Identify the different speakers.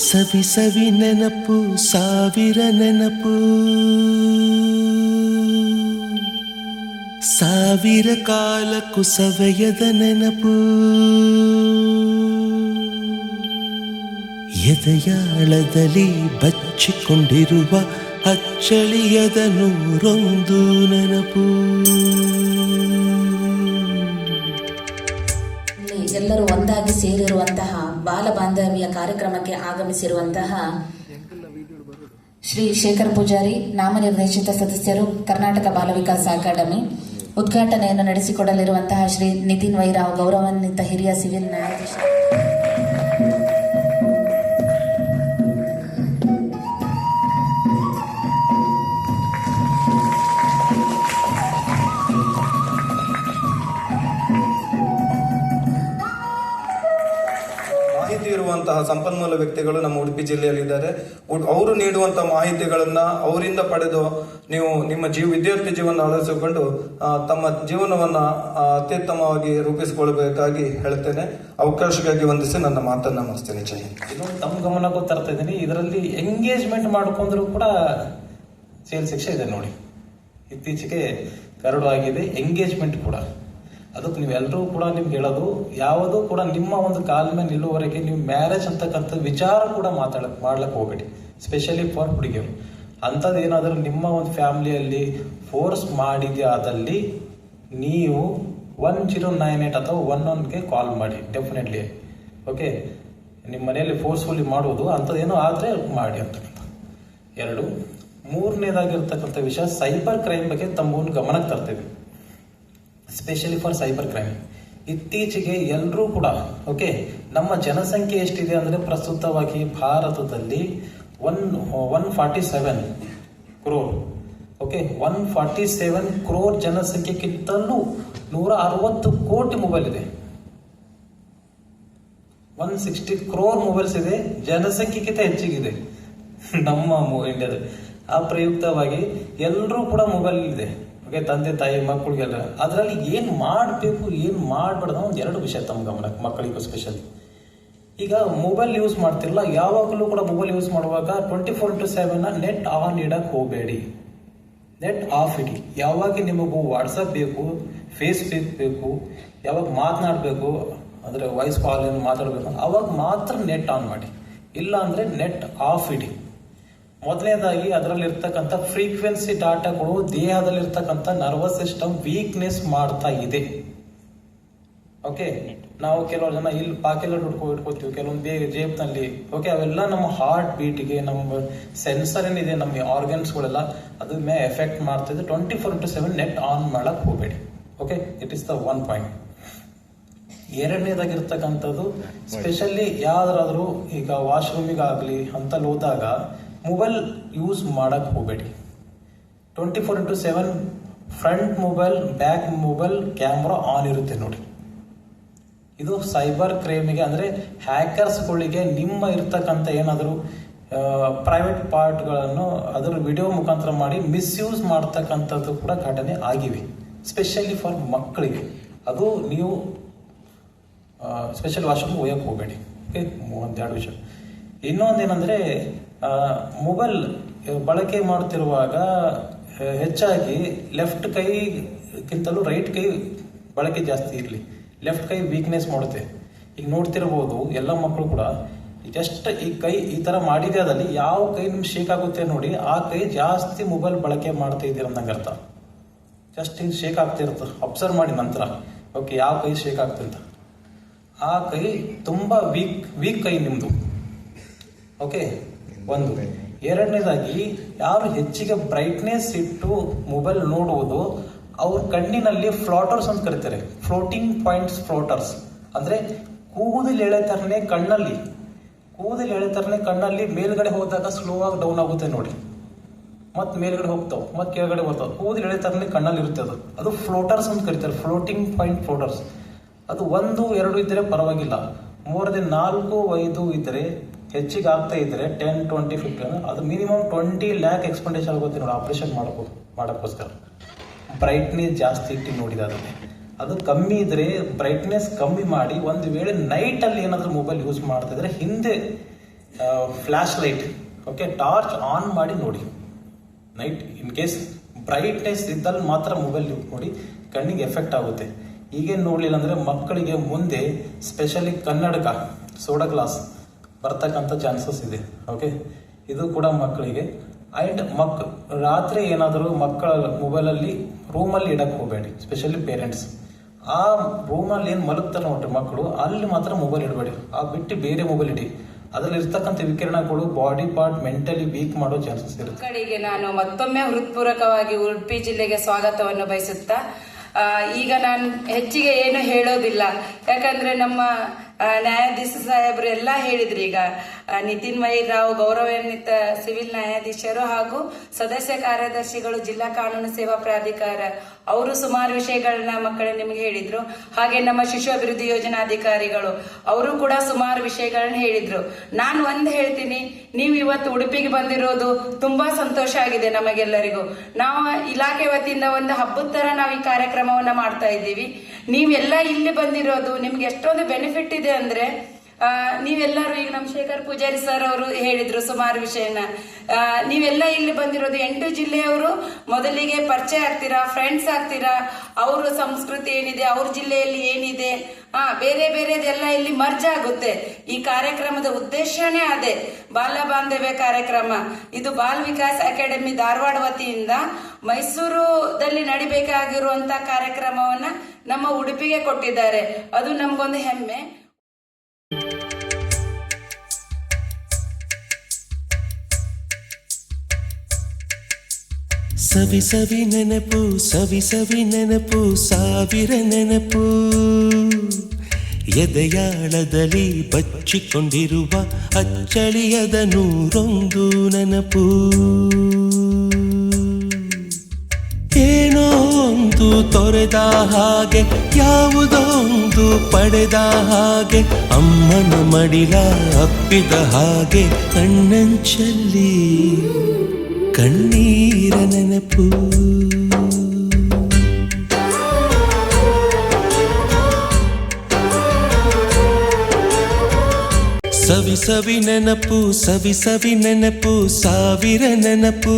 Speaker 1: ಸವಿ ಸವಿ ನೆನಪು ಸಾವಿರ ನೆನಪು, ಸಾವಿರ ಕಾಲಕ್ಕೂ ಸವೆಯದ ನೆನಪು. ಎದೆಯಾಳದಲ್ಲಿ ಬಚ್ಚಿಕೊಂಡಿರುವ ಅಚ್ಚಳಿಯದ ನೂರೊಂದು ನೆನಪು.
Speaker 2: ಎಲ್ಲರೂ ಒಂದಾಗಿ ಸೇರಿರುವಂತಹ ಬಾಲ ಬಾಂಧವ್ಯ ಕಾರ್ಯಕ್ರಮಕ್ಕೆ ಆಗಮಿಸಿರುವಂತಹ ಶ್ರೀ ಶೇಖರ್ ಪೂಜಾರಿ, ನಾಮನಿರ್ದೇಶಿತ ಸದಸ್ಯರು, ಕರ್ನಾಟಕ ಬಾಲ ವಿಕಾಸ ಅಕಾಡೆಮಿ. ಉದ್ಘಾಟನೆಯನ್ನು ನಡೆಸಿಕೊಡಲಿರುವಂತಹ ಶ್ರೀ ನಿತಿನ್ ವೈರಾವ್, ಗೌರವಾನ್ವಿತ ಹಿರಿಯ ಸಿವಿಲ್ ನ್ಯಾಯಾಧೀಶರು.
Speaker 3: ಇರುವಂತಹ ಸಂಪನ್ಮೂಲ ವ್ಯಕ್ತಿಗಳು ನಮ್ಮ ಉಡುಪಿ ಜಿಲ್ಲೆಯಲ್ಲಿದ್ದಾರೆ. ಅವರು ನೀಡುವಂತಹ ಮಾಹಿತಿಗಳನ್ನ ಅವರಿಂದ ಪಡೆದು ನೀವು ನಿಮ್ಮ ವಿದ್ಯಾರ್ಥಿ ಜೀವನ ಅಳವಡಿಸಿಕೊಂಡು ತಮ್ಮ ಜೀವನವನ್ನ ಅತ್ಯುತ್ತಮವಾಗಿ ರೂಪಿಸಿಕೊಳ್ಳಬೇಕಾಗಿ ಹೇಳ್ತೇನೆ. ಅವಕಾಶಕ್ಕಾಗಿ ವಂದಿಸಿ ನನ್ನ ಮಾತನ್ನ ಮುಗಿಸ್ತೇನೆ. ಜೈ ಹಿಂದ್.
Speaker 4: ಇದು ತಮ್ಮ ಗಮನಕ್ಕೂ ತರ್ತಾ ಇದ್ದೀನಿ. ಇದರಲ್ಲಿ ಎಂಗೇಜ್ಮೆಂಟ್ ಮಾಡ್ಕೊಂಡ್ರು ಕೂಡ ಜೈಲು ಶಿಕ್ಷೆ ಇದೆ ನೋಡಿ. ಇತ್ತೀಚೆಗೆ ಕರಡು ಆಗಿದೆ ಎಂಗೇಜ್ಮೆಂಟ್ ಕೂಡ. ಅದಕ್ಕೆ ನೀವೆಲ್ಲರೂ ಕೂಡ ನಿಮ್ಗೆ ಹೇಳೋದು, ಯಾವುದೂ ಕೂಡ ನಿಮ್ಮ ಒಂದು ಕಾಲ ಮೇಲೆ ನಿಲ್ಲುವವರೆಗೆ ನೀವು ಮ್ಯಾರೇಜ್ ಅಂತಕ್ಕಂಥ ವಿಚಾರ ಕೂಡ ಮಾಡ್ಲಿಕ್ಕೆ ಹೋಗಬೇಡಿ. ಸ್ಪೆಷಲಿ ಫಾರ್ ಹುಡುಗಿಯರು. ಅಂಥದ್ದು ಏನಾದರೂ ನಿಮ್ಮ ಒಂದು ಫ್ಯಾಮಿಲಿಯಲ್ಲಿ ಫೋರ್ಸ್ ಮಾಡಿದ್ಯಾ ಆದಲ್ಲಿ ನೀವು 1098 ಅಥವಾ 11ಗೆ ಕಾಲ್ ಮಾಡಿ. Definitely okay. ನಿಮ್ಮ ಮನೆಯಲ್ಲಿ ಫೋರ್ಸ್ಫುಲ್ಲಿ ಮಾಡುವುದು ಅಂಥದ್ದೇನೋ ಆದರೆ ಮಾಡಿ ಅಂತಕ್ಕಂಥ. 2, ಮೂರನೇದಾಗಿರ್ತಕ್ಕಂಥ ವಿಷಯ ಸೈಬರ್ ಕ್ರೈಮ್ ಬಗ್ಗೆ ತಮ್ಮ ಗಮನಕ್ಕೆ ತರ್ತೇವೆ. Specially for cyber crime. ಇತ್ತೀಚೆಗೆ ಎಲ್ಲರೂ ಕೂಡ ಓಕೆ, ನಮ್ಮ ಜನಸಂಖ್ಯೆ ಎಷ್ಟಿದೆ ಅಂದರೆ ಪ್ರಸ್ತುತವಾಗಿ ಭಾರತದಲ್ಲಿ 147 ಕ್ರೋರ್. ಓಕೆ, 147 ಕ್ರೋರ್ ಜನಸಂಖ್ಯೆಗಿಂತಲೂ 160 ಕೋಟಿ ಮೊಬೈಲ್ ಇದೆ. 160 ಕ್ರೋರ್ ಮೊಬೈಲ್ಸ್ ಇದೆ. ಜನಸಂಖ್ಯೆಗಿಂತ ಹೆಚ್ಚಿಗಿದೆ ನಮ್ಮ ಇಂಡಿಯಾದಲ್ಲಿ. ಆ ಪ್ರಯುಕ್ತವಾಗಿ ಎಲ್ಲರೂ ಕೂಡ ಮೊಬೈಲ್ ಇದೆ. ಓಕೆ, ತಂದೆ ತಾಯಿ ಮಕ್ಕಳಿಗೆಲ್ಲ. ಅದರಲ್ಲಿ ಏನು ಮಾಡಬೇಕು ಏನು ಮಾಡಬಾರ್ದು ಒಂದು 2 ವಿಷಯ ತಮ್ಮ ಗಮನಕ್ಕೆ, ಮಕ್ಕಳಿಗೂ ಸ್ಪೆಷಲಿ. ಈಗ ಮೊಬೈಲ್ ಯೂಸ್ ಮಾಡ್ತಿರಲ್ಲ, ಯಾವಾಗಲೂ ಕೂಡ ಮೊಬೈಲ್ ಯೂಸ್ ಮಾಡುವಾಗ 24/7 ನೆಟ್ ಆನ್ ಇಡಕ್ಕೆ ಹೋಗಬೇಡಿ. ನೆಟ್ ಆಫ್ ಇಡಿ. ಯಾವಾಗ ನಿಮಗೂ ವಾಟ್ಸಪ್ ಬೇಕು, ಫೇಸ್ಬುಕ್ ಬೇಕು, ಯಾವಾಗ ಮಾತನಾಡಬೇಕು ಅಂದರೆ ವಾಯ್ಸ್ ಕಾಲ್ ಏನು ಮಾತಾಡಬೇಕು ಅವಾಗ ಮಾತ್ರ ನೆಟ್ ಆನ್ ಮಾಡಿ. ಇಲ್ಲ ಅಂದರೆ ನೆಟ್ ಆಫ್ ಇಡಿ. ಮೊದಲನೇದಾಗಿ ಅದರಲ್ಲಿರ್ತಕ್ಕಂಥ ಫ್ರೀಕ್ವೆನ್ಸಿ ಡಾಟಾಗಳು ದೇಹದಲ್ಲಿರ್ತಕ್ಕಂಥ ನರ್ವಸ್ ಸಿಸ್ಟಮ್ ವೀಕ್ನೆಸ್ ಮಾಡ್ತಾ ಇದೆ. ಓಕೆ, ನಾವು ಕೆಲವು ಜನ ಇಲ್ಲಿ ಪಾಕೆಲ್ಲ ಇಟ್ಕೋತೀವಿ, ಕೆಲವೊಂದು ಬೇಗ ಜೇಬ್ನಲ್ಲಿ. ಓಕೆ, ಅವೆಲ್ಲ ನಮ್ಮ ಹಾರ್ಟ್ ಬೀಟ್ಗೆ, ನಮ್ಮ ಸೆನ್ಸರ್ ಏನಿದೆ, ನಮ್ಮ ಆರ್ಗನ್ಸ್ಗಳೆಲ್ಲ ಅದ್ರ ಮೇಲೆ ಎಫೆಕ್ಟ್ ಮಾಡ್ತಿದೆ. 24/7 ನೆಟ್ ಆನ್ ಮಾಡಕ್ ಹೋಗಬೇಡಿ. Okay, it is the 1 point. ಎರಡನೇದಾಗಿರ್ತಕ್ಕಂಥದ್ದು ಸ್ಪೆಷಲಿ ಯಾವ್ದಾದ್ರೂ ಈಗ ವಾಶ್ರೂಮಿಗಾಗಲಿ ಅಂತಲ್ಲಿ ಹೋದಾಗ ಮೊಬೈಲ್ ಯೂಸ್ ಮಾಡಕ್ ಹೋಗಬೇಡಿ. 24/7 front mobile, back mobile, camera on ಇರುತ್ತೆ ನೋಡಿ. ಇದು ಸೈಬರ್ ಕ್ರೈಮಿಗೆ ಅಂದರೆ ಹ್ಯಾಕರ್ಸ್ಗಳಿಗೆ ನಿಮ್ಮ ಇರ್ತಕ್ಕಂಥ ಏನಾದರೂ ಪ್ರೈವೇಟ್ ಪಾರ್ಟ್ಗಳನ್ನು ಅದರ ವಿಡಿಯೋ ಮುಖಾಂತರ ಮಾಡಿ ಮಿಸ್ಯೂಸ್ ಮಾಡ್ತಕ್ಕಂಥದ್ದು ಕೂಡ ಘಟನೆ ಆಗಿವೆ. ಸ್ಪೆಷಲಿ ಫಾರ್ ಮಕ್ಕಳಿಗೆ. ಅದು ನೀವು ಸ್ಪೆಷಲ್ ವಾಶ್ರೂಮ್ ಹೋಗಕ್ಕೆ ಹೋಗಬೇಡಿ. ಓಕೆ, 1-2 ವಿಷಯ. ಇನ್ನೊಂದೇನೆಂದರೆ ಮೊಬೈಲ್ ಬಳಕೆ ಮಾಡುತ್ತಿರುವಾಗ ಹೆಚ್ಚಾಗಿ ಲೆಫ್ಟ್ ಕೈಗಿಂತಲೂ ರೈಟ್ ಕೈ ಬಳಕೆ ಜಾಸ್ತಿ ಇರಲಿ. ಲೆಫ್ಟ್ ಕೈ ವೀಕ್ನೆಸ್ ಮಾಡುತ್ತೆ. ಈಗ ನೋಡ್ತಿರ್ಬೋದು ಎಲ್ಲ ಮಕ್ಕಳು ಕೂಡ ಜಸ್ಟ್ ಈ ಕೈ ಈ ಥರ ಮಾಡಿದೆ, ಅದಲ್ಲಿ ಯಾವ ಕೈ ನಿಮ್ಗೆ ಶೇಕ್ ಆಗುತ್ತೆ ನೋಡಿ, ಆ ಕೈ ಜಾಸ್ತಿ ಮೊಬೈಲ್ ಬಳಕೆ ಮಾಡ್ತಾ ಇದ್ದೀರ ಅಂದಂಗೆ ಅರ್ಥ. ಜಸ್ಟ್ ಹಿಂಗೆ ಶೇಕ್ ಆಗ್ತಿರುತ್ತೆ. ಅಬ್ಸರ್ವ್ ಮಾಡಿ ನಂತರ ಓಕೆ ಯಾವ ಕೈ ಶೇಕ್ ಆಗ್ತಂತ. ಆ ಕೈ ತುಂಬ ವೀಕ್ ಕೈ ನಿಮ್ಮದು. ಓಕೆ, 1. ಎರಡನೇದಾಗಿ ಯಾರು ಹೆಚ್ಚಿಗೆ ಬ್ರೈಟ್ನೆಸ್ ಇಟ್ಟು ಮೊಬೈಲ್ ನೋಡುವುದು ಅವ್ರ ಕಣ್ಣಿನಲ್ಲಿ ಫ್ಲಾಟರ್ಸ್ ಅಂತ ಕರೀತಾರೆ. ಫ್ಲೋಟಿಂಗ್ ಪಾಯಿಂಟ್ಸ್, ಫ್ಲೋಟರ್ಸ್ ಅಂದರೆ ಕೂದಲು ಎಳೆತರನೇ ಕಣ್ಣಲ್ಲಿ ಮೇಲ್ಗಡೆ ಹೋದಾಗ ಸ್ಲೋ ಆಗಿ ಡೌನ್ ಆಗುತ್ತೆ ನೋಡಿ. ಮತ್ತೆ ಮೇಲ್ಗಡೆ ಹೋಗ್ತಾವೆ, ಮತ್ತೆ ಕೆಳಗಡೆ ಬರ್ತಾವೆ. ಕೂದಲು ಎಳೆತರನೇ ಕಣ್ಣಲ್ಲಿ ಇರುತ್ತೆ. ಅದು ಫ್ಲೋಟರ್ಸ್ ಅಂತ ಕರೀತಾರೆ. Floating point floaters. ಅದು 1, 2 ಇದ್ದರೆ ಪರವಾಗಿಲ್ಲ. 3, 4, 5 ಇದ್ದರೆ ಹೆಚ್ಚಿಗೆ ಆಗ್ತಾ ಇದ್ರೆ 10, 20, 50 ಅದು ಮಿನಿಮಮ್ 20 lakh ಎಕ್ಸ್ಪೆಂಡಿಚರ್ ಆಗುತ್ತೆ ನೋಡಿ ಆಪರೇಷನ್ ಮಾಡೋಕ್ಕೋಸ್ಕರ. ಬ್ರೈಟ್ನೆಸ್ ಜಾಸ್ತಿ ಇಟ್ಟು ನೋಡಿದಾದ್ರೆ ಅದು ಕಮ್ಮಿ ಇದ್ರೆ ಬ್ರೈಟ್ನೆಸ್ ಕಮ್ಮಿ ಮಾಡಿ ಒಂದು ವೇಳೆ ನೈಟಲ್ಲಿ ಏನಾದರೂ ಮೊಬೈಲ್ ಯೂಸ್ ಮಾಡ್ತಿದ್ರೆ ಹಿಂದೆ flash light, okay, torch on ಮಾಡಿ ನೋಡಿ. ನೈಟ್ ಇನ್ ಕೇಸ್ ಬ್ರೈಟ್ನೆಸ್ ಇದ್ದಲ್ಲಿ ಮಾತ್ರ ಮೊಬೈಲ್ ನೋಡಿ, ಕಣ್ಣಿಗೆ ಎಫೆಕ್ಟ್ ಆಗುತ್ತೆ. ಈಗೇನು ನೋಡಲಿಲ್ಲ ಅಂದರೆ ಮಕ್ಕಳಿಗೆ ಮುಂದೆ ಸ್ಪೆಷಲಿ ಕನ್ನಡಕ, ಸೋಡಾ ಗ್ಲಾಸ್ ಬರ್ತಕ್ಕಂಥ ಚಾನ್ಸಸ್ ಇದೆ. ಓಕೆ, ಇದು ಕೂಡ ಮಕ್ಕಳಿಗೆ. ಆ್ಯಂಡ್ ರಾತ್ರಿ ಏನಾದರೂ ಮಕ್ಕಳ ಮೊಬೈಲಲ್ಲಿ ರೂಮಲ್ಲಿ ಇಡಕ್ಕೆ ಹೋಗಬೇಡಿ, ಸ್ಪೆಷಲಿ ಪೇರೆಂಟ್ಸ್. ಆ ರೂಮಲ್ಲಿ ಏನು ಮಲಗ್ತಾರೆ ನೋಡ್ರಿ ಮಕ್ಕಳು, ಅಲ್ಲಿ ಮಾತ್ರ ಮೊಬೈಲ್ ಇಡಬೇಡಿ. ಆ ಬಿಟ್ಟು ಬೇರೆ ಮೊಬೈಲ್ ಇಡಿ. ಅದರಲ್ಲಿ ಇರ್ತಕ್ಕಂಥ ವಿಕಿರಣಗಳು ಬಾಡಿ ಪಾರ್ಟ್ ಮೆಂಟಲಿ ವೀಕ್ ಮಾಡೋ ಚಾನ್ಸಸ್ ಇರುತ್ತೆ.
Speaker 5: ಮಕ್ಕಳಿಗೆ ನಾನು ಮತ್ತೊಮ್ಮೆ ಹೃತ್ಪೂರ್ವಕವಾಗಿ ಉಡುಪಿ ಜಿಲ್ಲೆಗೆ ಸ್ವಾಗತವನ್ನು ಬಯಸುತ್ತಾ, ಈಗ ನಾನು ಹೆಚ್ಚಿಗೆ ಏನು ಹೇಳೋದಿಲ್ಲ, ಯಾಕಂದ್ರೆ ನಮ್ಮ ನ್ಯಾಯಾಧೀಶ ಸಾಹೇಬರು ಎಲ್ಲ ಹೇಳಿದ್ರು. ಈಗ ನಿತಿನ್ ವೈ ರಾವ್ ಗೌರವಾನ್ವಿತ ಸಿವಿಲ್ ನ್ಯಾಯಾಧೀಶರು ಹಾಗೂ ಸದಸ್ಯ ಕಾರ್ಯದರ್ಶಿಗಳು ಜಿಲ್ಲಾ ಕಾನೂನು ಸೇವಾ ಪ್ರಾಧಿಕಾರ ಅವರು ಸುಮಾರು ವಿಷಯಗಳನ್ನ ಮಕ್ಕಳು ನಿಮಗೆ ಹೇಳಿದ್ರು. ಹಾಗೆ ನಮ್ಮ ಶಿಶು ಅಭಿವೃದ್ಧಿ ಯೋಜನಾಧಿಕಾರಿಗಳು ಅವರು ಕೂಡ ಸುಮಾರು ವಿಷಯಗಳನ್ನ ಹೇಳಿದ್ರು. ನಾನು ಒಂದು ಹೇಳ್ತೀನಿ, ನೀವು ಇವತ್ತು ಉಡುಪಿಗೆ ಬಂದಿರೋದು ತುಂಬಾ ಸಂತೋಷ ಆಗಿದೆ ನಮಗೆಲ್ಲರಿಗೂ. ನಾವು ಇಲಾಖೆ ವತಿಯಿಂದ ಒಂದು ಹಬ್ಬದ ತರ ನಾವು ಈ ಕಾರ್ಯಕ್ರಮವನ್ನ ಮಾಡ್ತಾ ಇದ್ದೀವಿ. ನೀವೆಲ್ಲ ಇಲ್ಲಿ ಬಂದಿರೋದು ನಿಮ್ಗೆ ಎಷ್ಟೊಂದು ಬೆನಿಫಿಟ್ ಇದೆ ಅಂದ್ರೆ, ನೀವೆಲ್ಲರೂ ಈಗ ನಮ್ಮ ಶೇಖರ್ ಪೂಜಾರಿ ಸರ್ ಅವರು ಹೇಳಿದ್ರು ಸುಮಾರು ವಿಷಯನ. ನೀವೆಲ್ಲ ಇಲ್ಲಿ ಬಂದಿರೋದು 8 ಜಿಲ್ಲೆಯವರು ಮೊದಲಿಗೆ ಪರಿಚಯ ಆಗ್ತೀರಾ, ಫ್ರೆಂಡ್ಸ್ ಆಗ್ತೀರಾ. ಅವ್ರ ಸಂಸ್ಕೃತಿ ಏನಿದೆ, ಅವ್ರ ಜಿಲ್ಲೆಯಲ್ಲಿ ಏನಿದೆ, ಬೇರೆ ಬೇರೆದೆಲ್ಲ ಇಲ್ಲಿ ಮರ್ಜ್ ಆಗುತ್ತೆ. ಈ ಕಾರ್ಯಕ್ರಮದ ಉದ್ದೇಶನೇ ಅದೇ, ಬಾಲ ಬಾಂಧವ್ಯ ಕಾರ್ಯಕ್ರಮ. ಇದು ಬಾಲ್ ವಿಕಾಸ್ ಅಕಾಡೆಮಿ ಧಾರವಾಡ ವತಿಯಿಂದ ಮೈಸೂರುದಲ್ಲಿ ನಡಿಬೇಕಾಗಿರುವಂತ ಕಾರ್ಯಕ್ರಮವನ್ನ ನಮ್ಮ ಉಡುಪಿಗೆ ಕೊಟ್ಟಿದ್ದಾರೆ. ಅದು ನಮ್ಗೊಂದು ಹೆಮ್ಮೆ.
Speaker 1: ಸವಿ ಸವಿ ನೆನಪು, ಸವಿ ಸವಿ ನೆನಪು, ಸಾವಿರ ನೆನಪು, ಎದೆಯಾಳದಲ್ಲಿ ಬಚ್ಚಿಕೊಂಡಿರುವ ಅಚ್ಚಳಿಯದ 101 ನೆನಪು. ಏನೋ ಒಂದು ತೊರೆದ ಹಾಗೆ, ಯಾವುದೋ ಒಂದು ಪಡೆದ ಹಾಗೆ, ಅಮ್ಮನ ಮಡಿಲ ಅಪ್ಪಿದ ಹಾಗೆ, ಕಣ್ಣಂಚಲ್ಲಿ ಕಣ್ಣೀರ ನೆನಪು. ಸವಿ ಸವಿ ನೆನಪು, ಸವಿ ಸವಿ ನೆನಪು, ಸಾವಿರ ನೆನಪು.